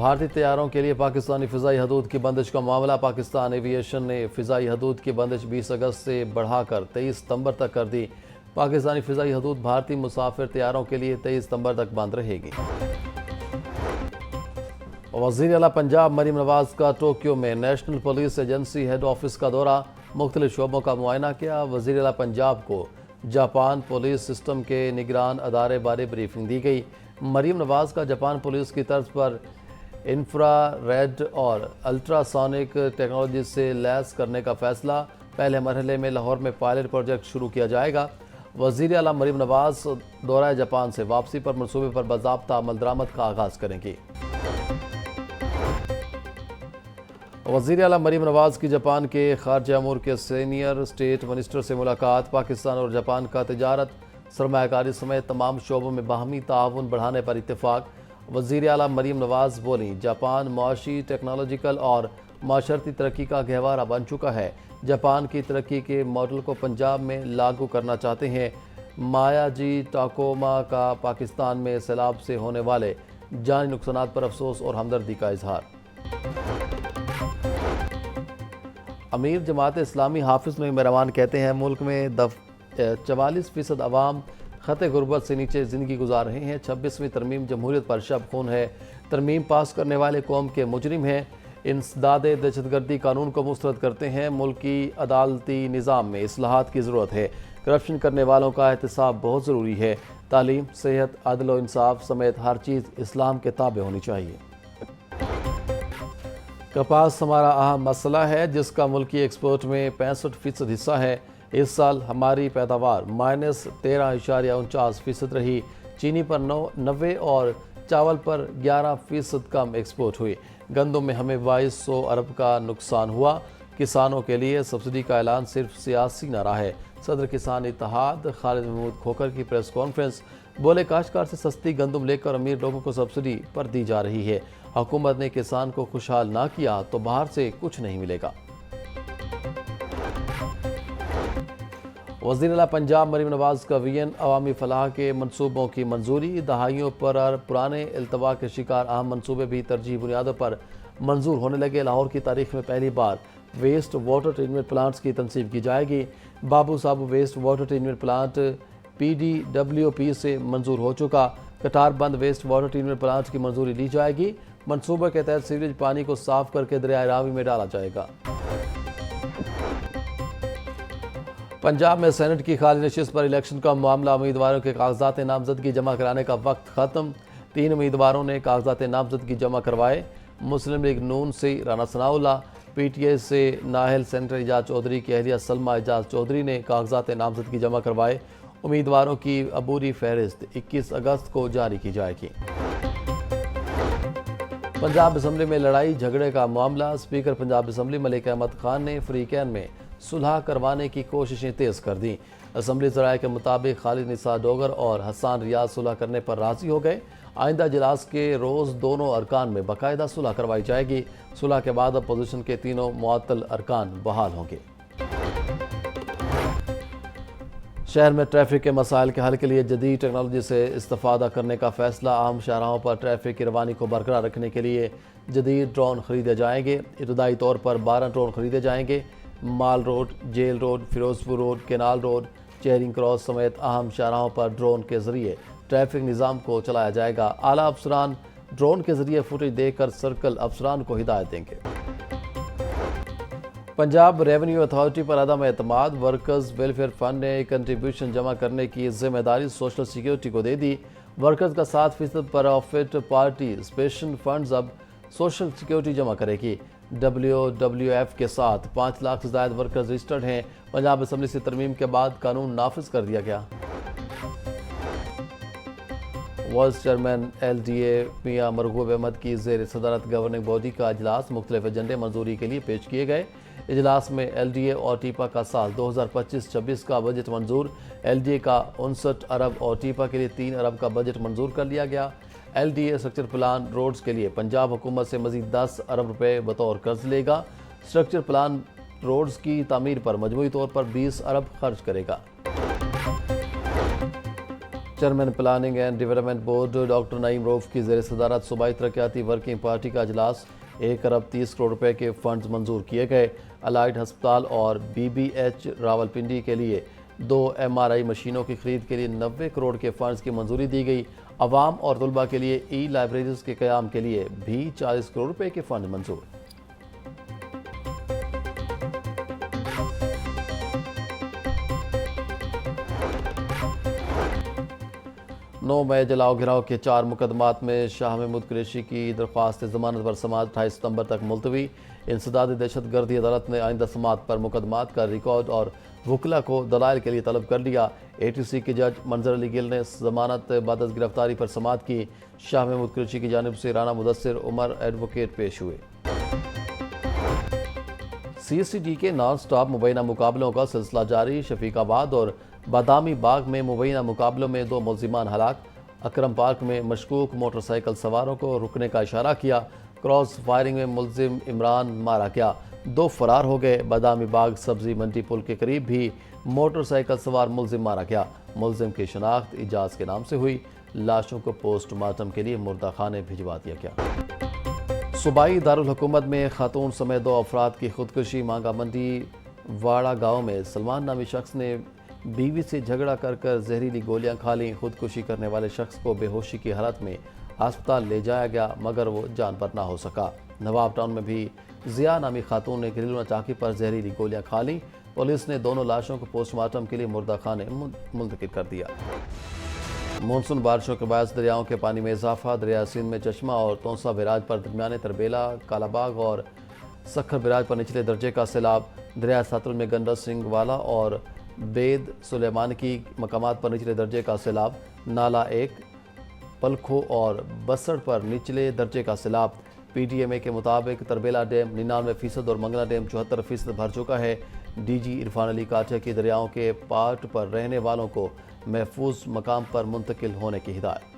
بھارتی طیاروں کے لیے پاکستانی فضائی حدود کی بندش کا معاملہ۔ پاکستان ایویشن نے فضائی حدود کی بندش 20 اگست سے بڑھا کر 23 ستمبر تک کر دی۔ پاکستانی فضائی حدود بھارتی مسافر طیاروں کے لیے 23 ستمبر تک بند رہے گی۔ وزیر اعلیٰ پنجاب مریم نواز کا ٹوکیو میں national police agency head office کا دورہ، مختلف شعبوں کا معائنہ کیا۔ وزیر اعلیٰ پنجاب کو جاپان پولیس سسٹم کے نگران ادارے بارے بریفنگ دی گئی۔ مریم نواز کا جاپان پولیس کی طرز پر انفرا ریڈ اور الٹرا سونک ٹیکنالوجی سے لیس کرنے کا فیصلہ۔ پہلے مرحلے میں لاہور میں پائلٹ پروجیکٹ شروع کیا جائے گا۔ وزیر اعلیٰ مریم نواز دورہ جاپان سے واپسی پر منصوبے پر باضابطہ عمل درآمد کا آغاز کریں گی۔ وزیر اعلیٰ مریم نواز کی جاپان کے خارجہ امور کے سینئر اسٹیٹ منسٹر سے ملاقات۔ پاکستان اور جاپان کا تجارت، سرمایہ کاری سمیت تمام شعبوں میں باہمی تعاون بڑھانے پر اتفاق۔ وزیر اعلیٰ مریم نواز بولیں، جاپان معاشی، ٹیکنالوجیکل اور معاشرتی ترقی کا گہوارہ بن چکا ہے۔ جاپان کی ترقی کے ماڈل کو پنجاب میں لاگو کرنا چاہتے ہیں۔ مایا جی ٹاکوما کا پاکستان میں سیلاب سے ہونے والے جانی نقصانات پر افسوس اور ہمدردی کا اظہار۔ امیر جماعت اسلامی حافظ مہروان کہتے ہیں ملک میں 44% عوام خط غربت سے نیچے زندگی گزار رہے ہیں۔ 26ویں ترمیم جمہوریت پر شب خون ہے۔ ترمیم پاس کرنے والے قوم کے مجرم ہیں۔ انسداد دہشت گردی قانون کو مسترد کرتے ہیں۔ ملکی عدالتی نظام میں اصلاحات کی ضرورت ہے۔ کرپشن کرنے والوں کا احتساب بہت ضروری ہے۔ تعلیم، صحت، عدل و انصاف سمیت ہر چیز اسلام کے تابع ہونی چاہیے۔ کپاس ہمارا اہم مسئلہ ہے جس کا ملکی ایکسپورٹ میں 65% حصہ ہے۔ اس سال ہماری پیداوار -13.49% رہی۔ چینی پر 90 اور چاول پر 11% کم ایکسپورٹ ہوئی۔ گندم میں ہمیں 2200 ارب کا نقصان ہوا۔ کسانوں کے لیے سبسڈی کا اعلان صرف سیاسی نعرہ ہے۔ صدر کسان اتحاد خالد محمود کھوکھر کی پریس کانفرنس، بولے کاشتکار سے سستی گندم لے کر امیر لوگوں کو سبسڈی پر دی جا رہی ہے۔ حکومت نے کسان کو خوشحال نہ کیا تو باہر سے کچھ نہیں ملے گا۔ وزیر اعلیٰ پنجاب مریم نواز کا وین عوامی فلاح کے منصوبوں کی منظوری۔ دہائیوں پر پرانے التوا کے شکار اہم منصوبے بھی ترجیحی بنیادوں پر منظور ہونے لگے۔ لاہور کی تاریخ میں پہلی بار ویسٹ واٹر ٹریٹمنٹ پلانٹس کی تنصیب کی جائے گی۔ بابو صاحب waste water treatment plant PDWP سے منظور ہو چکا۔ Katar Band waste water treatment plant کی منظوری لی جائے گی۔ منصوبے کے تحت سیوریج پانی کو صاف کر کے دریائے راوی میں ڈالا جائے گا۔ پنجاب میں سینٹ کی خالی نشست پر الیکشن کا معاملہ، امیدواروں کے کاغذات نامزدگی جمع کرانے کا وقت ختم۔ 3 امیدواروں نے کاغذات نامزدگی جمع کروائے۔ مسلم لیگ نون سے رانا ثناء اللہ، PTI سے نااہل سینیٹر اعجاز چودھری کی اہلیہ سلمہ اعجاز چودھری نے کاغذات نامزدگی جمع کروائے۔ امیدواروں کی عبوری فہرست 21 اگست کو جاری کی جائے گی۔ پنجاب اسمبلی میں لڑائی جھگڑے کا معاملہ، اسپیکر پنجاب اسمبلی ملک احمد خان نے فریقین میں صلح کروانے کی کوششیں تیز کر دیں۔ اسمبلی ذرائع کے مطابق خالد نثار ڈوگر اور حسان ریاض صلح کرنے پر راضی ہو گئے۔ آئندہ اجلاس کے روز دونوں ارکان میں باقاعدہ صلح کروائی جائے گی۔ صلح کے بعد اپوزیشن کے تینوں معطل ارکان بحال ہوں گے۔ شہر میں ٹریفک کے مسائل کے حل کے لیے جدید ٹیکنالوجی سے استفادہ کرنے کا فیصلہ۔ عام شاہراہوں پر ٹریفک کی روانی کو برقرار رکھنے کے لیے جدید ڈرون خریدے جائیں گے۔ ابتدائی طور پر 12 ڈرون خریدے جائیں گے۔ Mall Road, Jail Road, Ferozepur Road, Canal Road, Charing Cross سمیت اہم شاہراہوں پر ڈرون کے ذریعے ٹریفک نظام کو چلایا جائے گا۔ اعلیٰ افسران ڈرون کے ذریعے فوٹیج دے کر سرکل افسران کو ہدایت دیں گے۔ پنجاب ریونیو اتھارٹی پر عدم اعتماد، ورکرز ویلفیئر فنڈ نے کنٹریبیوشن جمع کرنے کی ذمہ داری سوشل سیکیورٹی کو دے دی۔ ورکرز کا 7% پرافٹ پارٹیسپیشن فنڈز اب سوشل سیکیورٹی جمع کرے گی۔ WWF کے ساتھ 5 لاکھ سے زائد ورکرز رجسٹرڈ ہیں۔ پنجاب اسمبلی سے ترمیم کے بعد قانون نافذ کر دیا گیا۔ وائس چیئرمین LDA میاں مرغوب احمد کی زیر صدارت گورننگ باڈی کا اجلاس، مختلف ایجنڈے منظوری کے لیے پیش کیے گئے۔ اجلاس میں LDA اور ٹیپا کا سال 2025-26 کا بجٹ منظور۔ LDA کا 59 ارب اور ٹیپا کے لیے 3 ارب کا بجٹ منظور کر لیا گیا۔ LDA اسٹرکچر پلان روڈز کے لیے پنجاب حکومت سے مزید 10 ارب روپے بطور قرض لے گا۔ اسٹرکچر پلان روڈز کی تعمیر پر مجموعی طور پر 20 ارب خرچ کرے گا۔ Chairman planning and development board doctor Naeem Rauf کی زیر صدارت صوبائی ترقیاتی ورکنگ پارٹی کا اجلاس 1 ارب 30 کروڑ روپے کے فنڈز منظور کیے گئے۔ الائٹ ہسپتال اور بی بی ایچ راولپنڈی کے لیے 2 MRI مشینوں کی خرید کے لیے 90 کروڑ کے فنڈز کی منظوری دی گئی۔ عوام اور طلباء کے لیے ای لائبریریز کے قیام کے لیے بھی 40 کروڑ روپے کے فنڈ منظور۔ 9 مئی جلاؤ گھراؤ کے 4 مقدمات میں شاہ محمود قریشی کی درخواست ضمانت پر سماعت 28 ستمبر تک ملتوی۔ انسداد دہشت گردی عدالت نے آئندہ سماعت پر مقدمات کا ریکارڈ اور وکلا کو دلائل کے لیے طلب کر لیا۔ ATC کے جج منظر علی گل نے ضمانت بعد از گرفتاری پر سماعت کی۔ شاہ محمود قریشی کی جانب سے رانا مدثر عمر ایڈوکیٹ پیش ہوئے۔ CSTD کے نان سٹاپ مبینہ مقابلوں کا سلسلہ جاری۔ شفیق آباد اور بادامی باغ میں مبینہ مقابلوں میں 2 ملزمان ہلاک۔ اکرم پارک میں مشکوک موٹر سائیکل سواروں کو رکنے کا اشارہ کیا۔ کراس فائرنگ میں ملزم عمران مارا گیا، 2 فرار ہو گئے۔ بادامی باغ سبزی منڈی پل کے قریب بھی موٹر سائیکل سوار ملزم مارا گیا۔ ملزم کی شناخت اجاز کے نام سے ہوئی۔ لاشوں کو پوسٹ مارٹم کے لیے مردہ خانے بھجوا دیا گیا۔ صوبائی دارالحکومت میں خاتون سمیت 2 افراد کی خودکشی۔ مانگا منڈی واڑہ گاؤں میں سلمان نامی شخص نے بیوی سے جھگڑا کر زہریلی گولیاں کھا لیں۔ خودکشی کرنے والے شخص کو بے ہوشی کی حالت میں ہسپتال لے جایا گیا مگر وہ جان پر نہ ہو سکا۔ نواب ٹاؤن میں بھی ضیاء نامی خاتون نے گریلو چاقی پر زہریلی گولیاں کھا لیں۔ پولیس نے دونوں لاشوں کو پوسٹ مارٹم کے لیے مردہ خانے منتقل کر دیا۔ مونسون بارشوں کے باعث دریاؤں کے پانی میں اضافہ۔ دریا سندھ میں چشمہ اور تونسا بیراج پر درمیانے تربیلا، کالا باغ اور سکھر بیراج پر نچلے درجے کا سیلاب۔ دریا ساتلج میں گنڈا سنگھ والا اور بید سلیمان کی مقامات پر نچلے درجے کا سیلاب۔ نالا 1 پلکھو اور بسڑ پر نچلے درجے کا سیلاب۔ PDMA کے مطابق تربیلا ڈیم 99% اور منگلا ڈیم 74% بھر چکا ہے۔ DG عرفان علی کاٹھے کی دریاؤں کے پارٹ پر رہنے والوں کو محفوظ مقام پر منتقل ہونے کی ہدایت۔